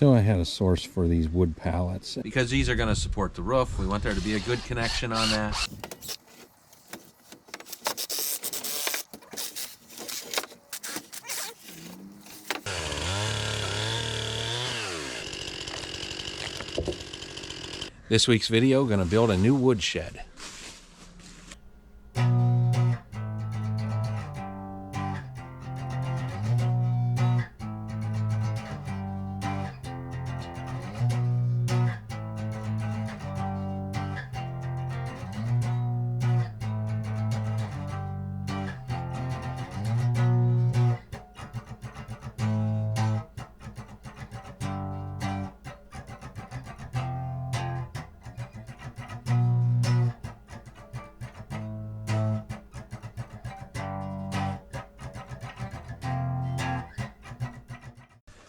So I had a source for these wood pallets. Because these are going to support the roof, we want there to be a good connection on that. This week's video, going to build a new woodshed.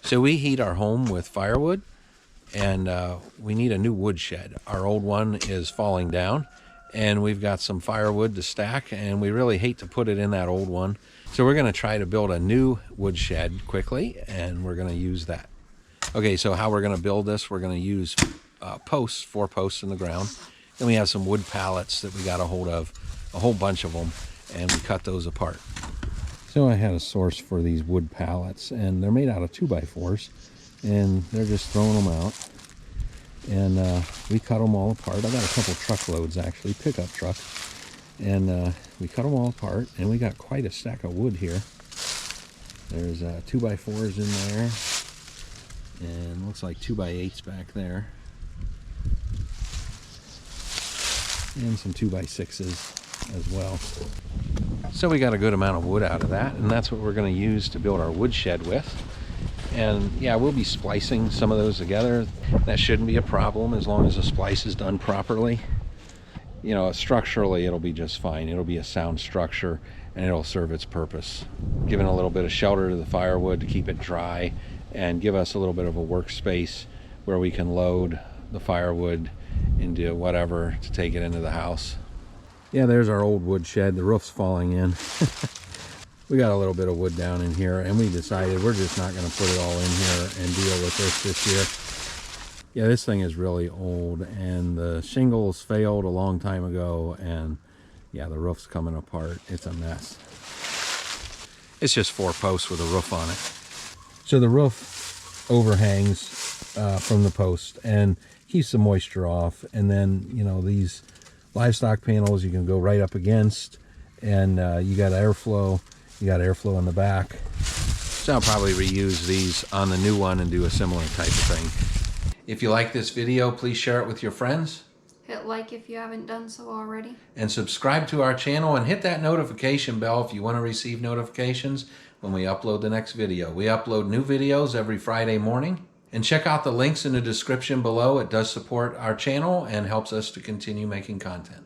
So we heat our home with firewood, and we need a new woodshed. Our old one is falling down, and we've got some firewood to stack, and we really hate to put it in that old one. So we're going to try to build a new woodshed quickly, and we're going to use that. Okay, so how we're going to build this, we're going to use posts, 4 posts in the ground. Then we have some wood pallets that we got a hold of, a whole bunch of them, and we cut those apart. So I had a source for these wood pallets, and they're made out of 2x4s, and they're just throwing them out. And we cut them all apart. I got a couple truckloads, actually, pickup truck. And we cut them all apart, and we got quite a stack of wood here. There's 2x4s in there, and looks like 2x8s back there. And some 2x6s as well. So we got a good amount of wood out of that, and that's what we're going to use to build our woodshed with. And yeah, we'll be splicing some of those together. That shouldn't be a problem as long as the splice is done properly. You know, structurally it'll be just fine. It'll be a sound structure, and it'll serve its purpose, giving a little bit of shelter to the firewood to keep it dry and give us a little bit of a workspace where we can load the firewood into whatever to take it into the house. Yeah, there's our old woodshed. The roof's falling in. We got a little bit of wood down in here, and we decided we're just not going to put it all in here and deal with this year. Yeah, this thing is really old, and the shingles failed a long time ago, and yeah, the roof's coming apart. It's a mess. It's just 4 posts with a roof on it. So the roof overhangs from the post and keeps the moisture off, and then, you know, these livestock panels you can go right up against, and you got airflow. You got airflow in the back. So I'll probably reuse these on the new one and do a similar type of thing. If you like this video, please share it with your friends. Hit like if you haven't done so already. And subscribe to our channel and hit that notification bell if you want to receive notifications when we upload the next video. We upload new videos every Friday morning. And check out the links in the description below. It does support our channel and helps us to continue making content.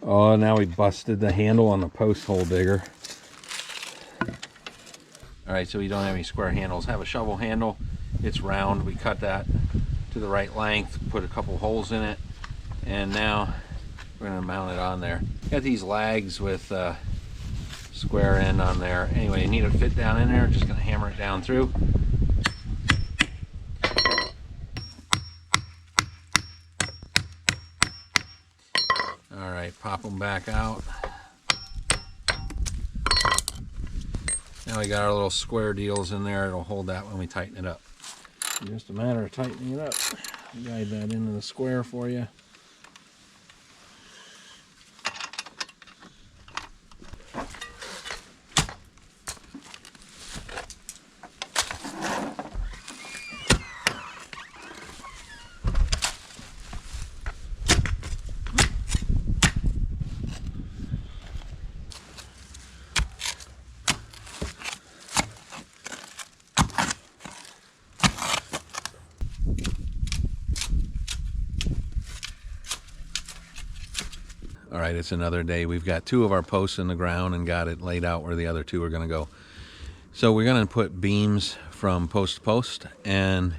Oh, now we busted the handle on the post hole digger. All right, so we don't have any square handles. Have a shovel handle. It's round. We cut that to the right length, put a couple holes in it, and now we're going to mount it on there. Got these lags with square end on there. Anyway, you need to fit down in there. Just going to hammer it down through. All right, pop them back out. Now we got our little square deals in there. It'll hold that when we tighten it up. Just a matter of tightening it up. Guide that into the square for you. All right, it's another day. We've got 2 of our posts in the ground and got it laid out where the other 2 are going to go. So we're going to put beams from post to post, and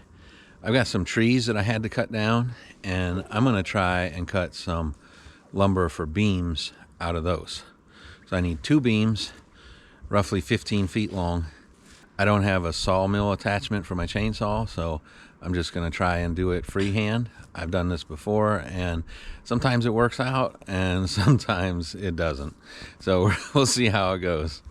I've got some trees that I had to cut down, and I'm going to try and cut some lumber for beams out of those. So I need 2 beams, roughly 15 feet long. I don't have a sawmill attachment for my chainsaw, so I'm just going to try and do it freehand. I've done this before, and sometimes it works out, and sometimes it doesn't. So we'll see how it goes.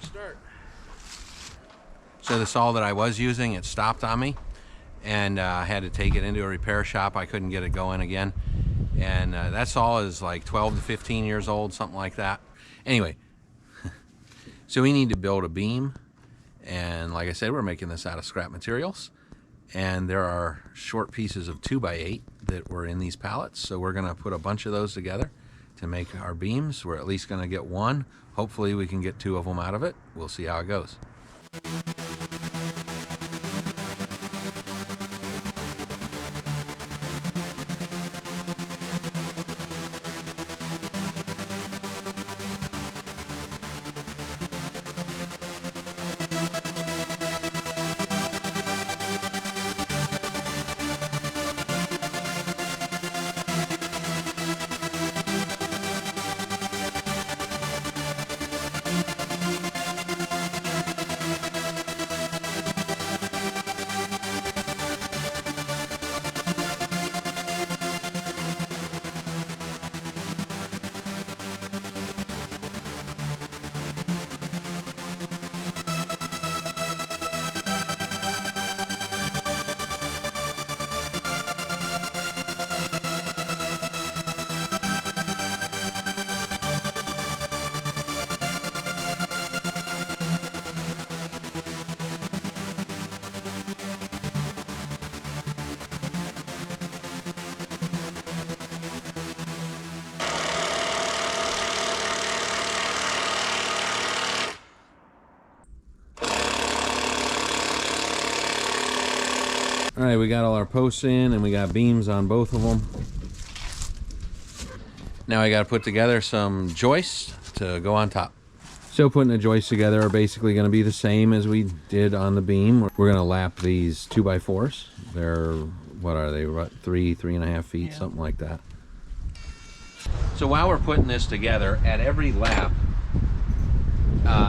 Start. So the saw that I was using, it stopped on me, and I had to take it into a repair shop. I couldn't get it going again, and that saw is like 12 to 15 years old, something like that. Anyway, so we need to build a beam, and like I said, we're making this out of scrap materials, and there are short pieces of 2x8 that were in these pallets, so we're going to put a bunch of those together to make our beams. We're at least going to get one. Hopefully we can get 2 of them out of it. We'll see how it goes. All right, we got all our posts in and we got beams on both of them. Now I got to put together some joists to go on top. So putting the joists together are basically going to be the same as we did on the beam. We're going to lap these 2x4s. They're, what are they, about 3.5 feet, something like that. So while we're putting this together, at every lap,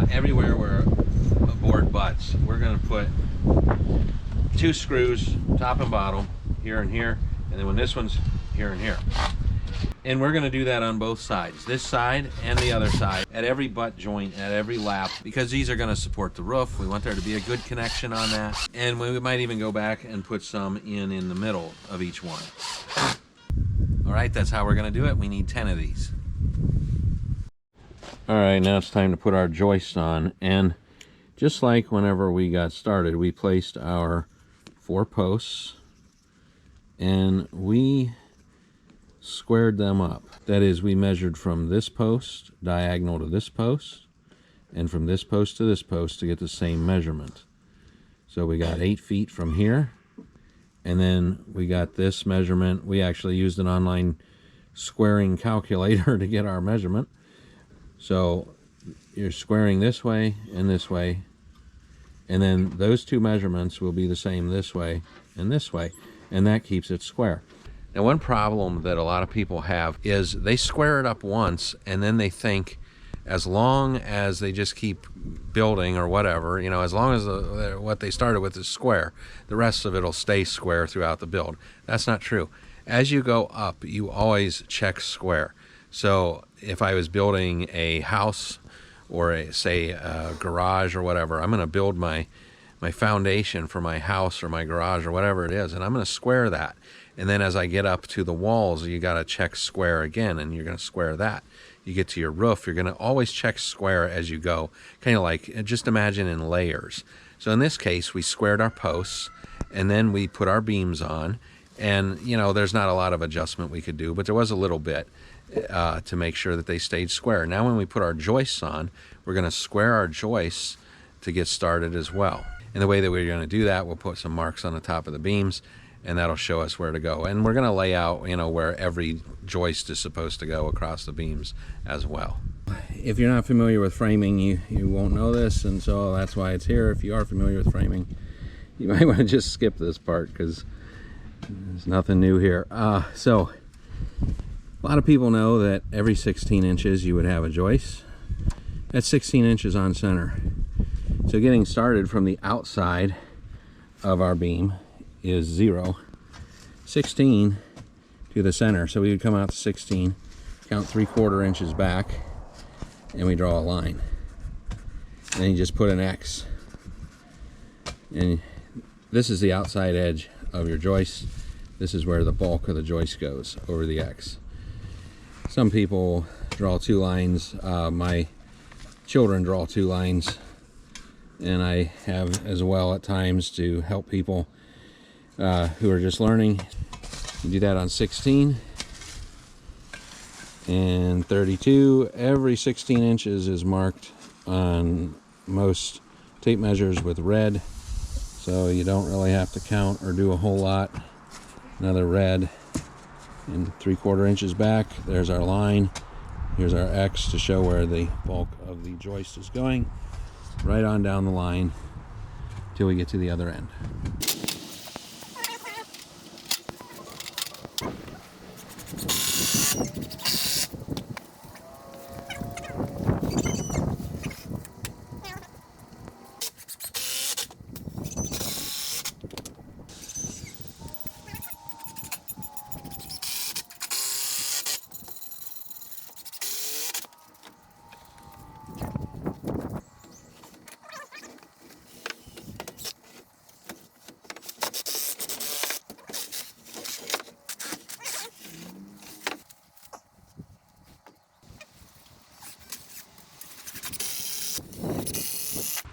everywhere where a board butts, we're going to put 2 screws, top and bottom, here and here, and then when this one's here and here. And we're going to do that on both sides, this side and the other side, at every butt joint, at every lap, because these are going to support the roof. We want there to be a good connection on that, and we might even go back and put some in the middle of each one. All right, that's how we're going to do it. We need 10 of these. All right, now it's time to put our joists on, and just like whenever we got started, we placed our 4 posts and we squared them up. That is, we measured from this post diagonal to this post and from this post to this post to get the same measurement. So we got 8 feet from here, and then we got this measurement. We actually used an online squaring calculator to get our measurement. So you're squaring this way, and then those two measurements will be the same this way, and that keeps it square. Now, one problem that a lot of people have is they square it up once, and then they think as long as they just keep building or whatever, you know, as long as what they started with is square, the rest of it will stay square throughout the build. That's not true. As you go up, you always check square. So if I was building a house or say a garage or whatever, I'm going to build my foundation for my house or my garage or whatever it is, and I'm going to square that. And then as I get up to the walls, you got to check square again, and you're going to square that. You get to your roof, you're going to always check square as you go, kind of like, just imagine in layers. So in this case, we squared our posts, and then we put our beams on, and you know, there's not a lot of adjustment we could do, but there was a little bit to make sure that they stayed square. Now when we put our joists on, we're going to square our joists to get started as well. And the way that we're going to do that, we'll put some marks on the top of the beams, and that'll show us where to go. And we're going to lay out, you know, where every joist is supposed to go across the beams as well. If you're not familiar with framing, you won't know this, and so that's why it's here. If you are familiar with framing, you might want to just skip this part because there's nothing new here. So a lot of people know that every 16 inches you would have a joist. That's 16 inches on center. So getting started from the outside of our beam is 0, 16 to the center. So we would come out to 16, count 3/4 inches back, and we draw a line. And then you just put an X. And this is the outside edge of your joist. This is where the bulk of the joist goes, over the X. Some people draw 2 lines. My children draw 2 lines, and I have as well at times to help people who are just learning. You do that on 16 and 32. Every 16 inches is marked on most tape measures with red, so you don't really have to count or do a whole lot. Another red, and 3/4 inches back, there's our line. Here's our X to show where the bulk of the joist is going, right on down the line till we get to the other end.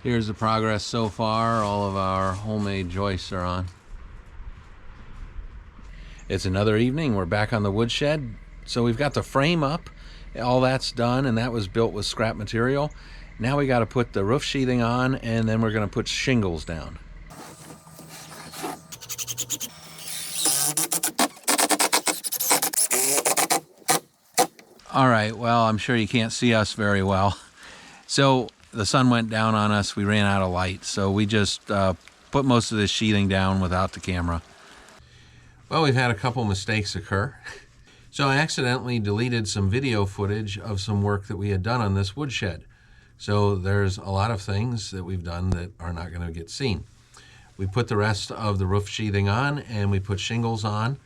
Here's the progress so far. All of our homemade joists are on. It's another evening. We're back on the woodshed. So we've got the frame up. All that's done, and that was built with scrap material. Now we got to put the roof sheathing on, and then we're going to put shingles down. All right, well, I'm sure you can't see us very well. So the sun went down on us. We ran out of light, so we just put most of this sheathing down without the camera. Well, we've had a couple mistakes occur. So I accidentally deleted some video footage of some work that we had done on this woodshed. So there's a lot of things that we've done that are not going to get seen. We put the rest of the roof sheathing on, and we put shingles on.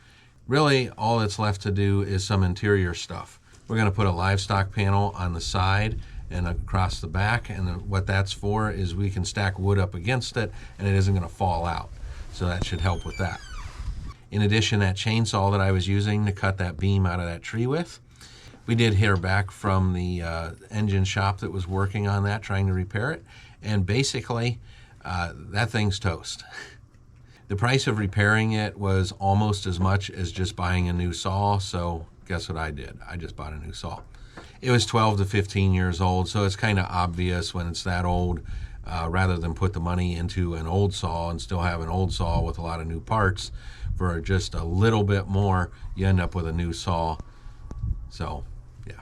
Really, all that's left to do is some interior stuff. We're going to put a livestock panel on the side and across the back, and what that's for is we can stack wood up against it and it isn't going to fall out. So that should help with that. In addition, that chainsaw that I was using to cut that beam out of that tree with, we did hear back from the engine shop that was working on that, trying to repair it, and basically that thing's toast. The price of repairing it was almost as much as just buying a new saw, so guess what I did? I just bought a new saw. It was 12 to 15 years old, so it's kind of obvious when it's that old, rather than put the money into an old saw and still have an old saw with a lot of new parts, for just a little bit more, you end up with a new saw So, yeah.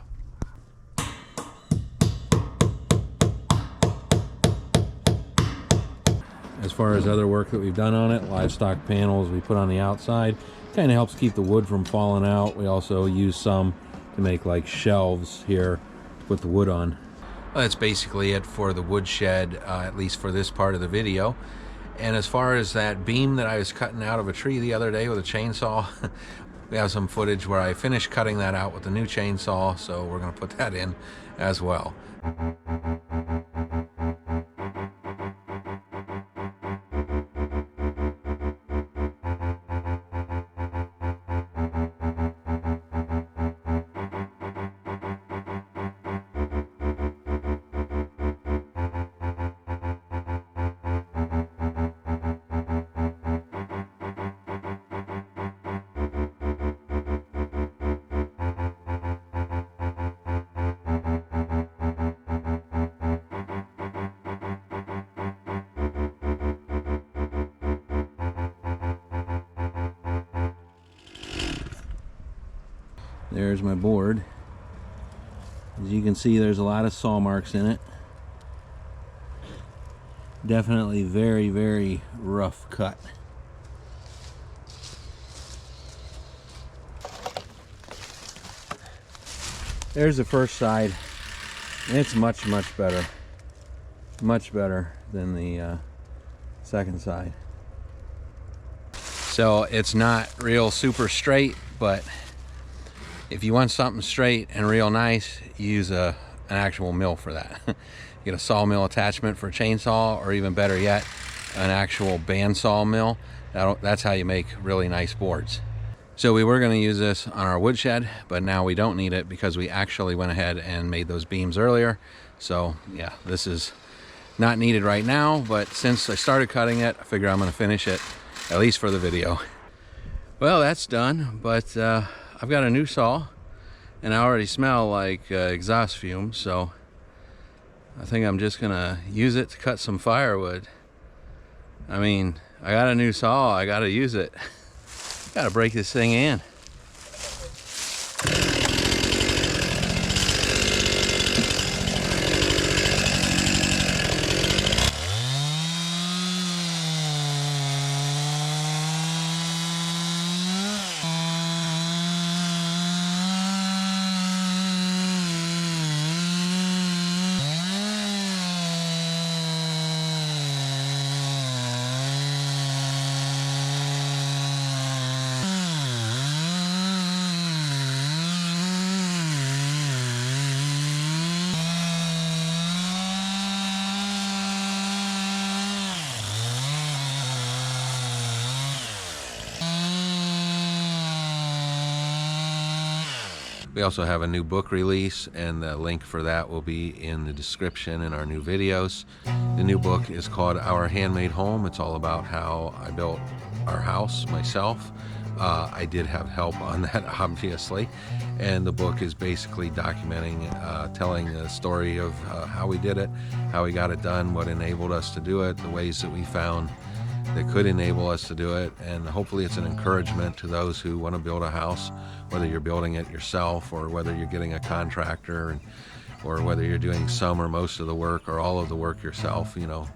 As far as other work that we've done on it, livestock panels we put on the outside. Kind of helps keep the wood from falling out. We also use some to make like shelves here, put the wood on. Well, that's basically it for the woodshed, at least for this part of the video. And as far as that beam that I was cutting out of a tree the other day with a chainsaw, we have some footage where I finished cutting that out with the new chainsaw, so we're going to put that in as well. There's my board. As you can see, there's a lot of saw marks in it. Definitely very, very rough cut. There's the first side. It's much, much better. Much better than the second side. So it's not real super straight, but if you want something straight and real nice, you use an actual mill for that. You get a sawmill attachment for a chainsaw, or even better yet, an actual bandsaw mill. That's how you make really nice boards. So we were going to use this on our woodshed, but now we don't need it because we actually went ahead and made those beams earlier. So yeah, this is not needed right now, but since I started cutting it, I figure I'm going to finish it, at least for the video. Well, that's done, but I've got a new saw, and I already smell like exhaust fumes, so I think I'm just gonna use it to cut some firewood. I mean, I got a new saw, I gotta use it. Gotta break this thing in. We also have a new book release, and the link for that will be in the description in our new videos. The new book is called Our Handmade Home. It's all about how I built our house myself. I did have help on that, obviously, and the book is basically documenting, telling the story of how we did it, how we got it done, what enabled us to do it, the ways that we found that could enable us to do it, and hopefully it's an encouragement to those who want to build a house, whether you're building it yourself or whether you're getting a contractor, or whether you're doing some or most of the work or all of the work yourself, you know,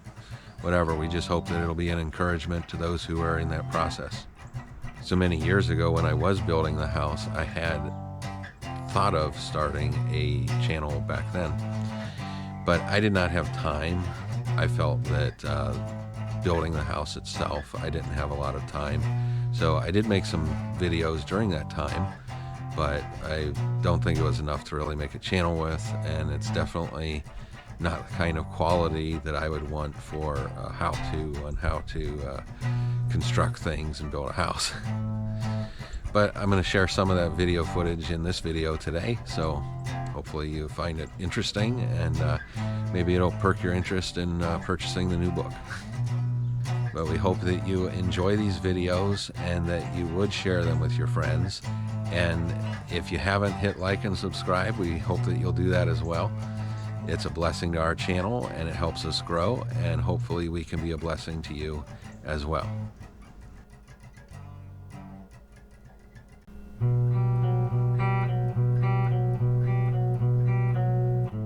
whatever. We just hope that it'll be an encouragement to those who are in that process. So many years ago when I was building the house, I had thought of starting a channel back then, but I did not have time. I felt that building the house itself, I didn't have a lot of time. So I did make some videos during that time, but I don't think it was enough to really make a channel with, and it's definitely not the kind of quality that I would want for a how-to on how to construct things and build a house. But I'm going to share some of that video footage in this video today, so hopefully you find it interesting, and maybe it'll perk your interest in purchasing the new book. But we hope that you enjoy these videos and that you would share them with your friends. And if you haven't hit like and subscribe, we hope that you'll do that as well. It's a blessing to our channel, and it helps us grow, and hopefully we can be a blessing to you as well.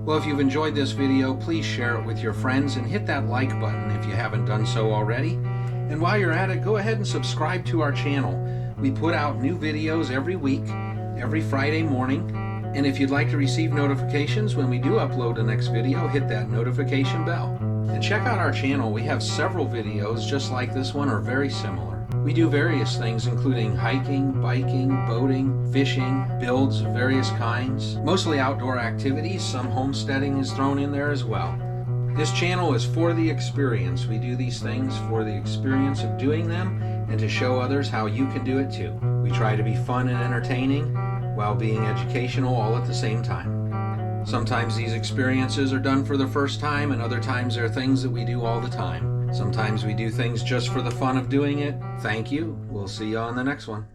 Well, if you've enjoyed this video, please share it with your friends and hit that like button if you haven't done so already. And while you're at it, go ahead and subscribe to our channel. We put out new videos every week, every Friday morning. And if you'd like to receive notifications when we do upload the next video, hit that notification bell. And check out our channel. We have several videos just like this one or very similar. We do various things including hiking, biking, boating, fishing, builds of various kinds, mostly outdoor activities. Some homesteading is thrown in there as well. This channel is for the experience. We do these things for the experience of doing them and to show others how you can do it too. We try to be fun and entertaining while being educational all at the same time. Sometimes these experiences are done for the first time, and other times they're things that we do all the time. Sometimes we do things just for the fun of doing it. Thank you. We'll see you on the next one.